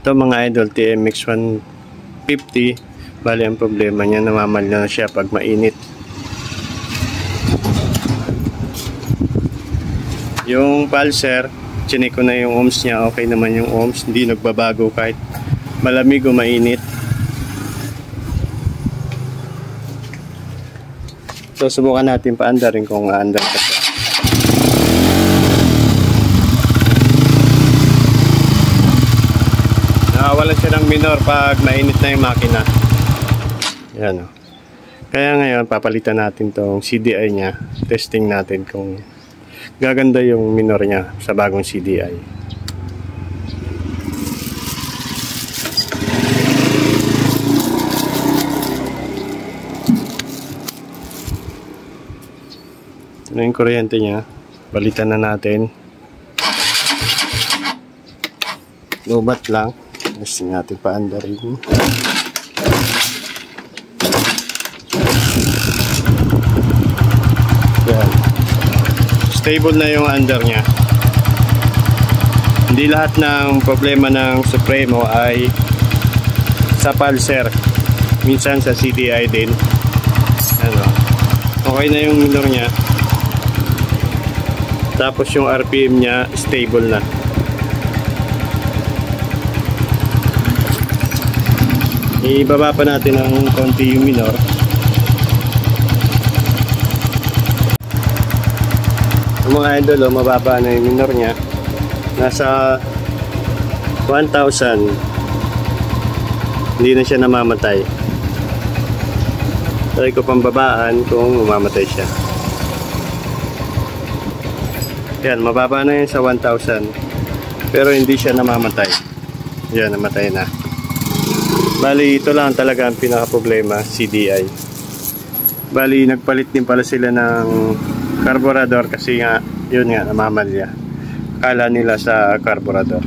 Ito mga idol, TMX 150. Bali ang problema niya, namamalya na siya pag mainit. Yung pulser, chinek ko na yung ohms niya, okay naman yung ohms, hindi nagbabago kahit malamig o mainit. So subukan natin paandarin kung aandar pa siya. Nakawalan siya ng minor pag mainit na yung makina. Yan o. Kaya ngayon papalitan natin tong CDI niya. Testing natin kung gaganda yung minor niya sa bagong CDI. Ito na yung kuryente niya. Balitan na natin. Lubat lang. Gusto natin paandarin. Yan. Stable na yung under niya. Hindi lahat ng problema ng Supremo ay sa pulser. Minsan sa CDI din. Ano, okay na yung minor niya. Tapos yung RPM niya stable na. Ibaba pa natin ng konti yung minor. Ang mga idol, mababa na yung minor niya. Nasa 1,000. Hindi na siya namamatay. Try ko pang babaan kung mamamatay siya. Yan, mababa na yun sa 1,000. Pero hindi siya namamatay. Yan, namatay na. Bali, ito lang talaga ang pinaka-problema, CDI. Bali, nagpalit din pala sila ng carburetor kasi nga, yun nga, namamalya. Akala nila sa carburetor.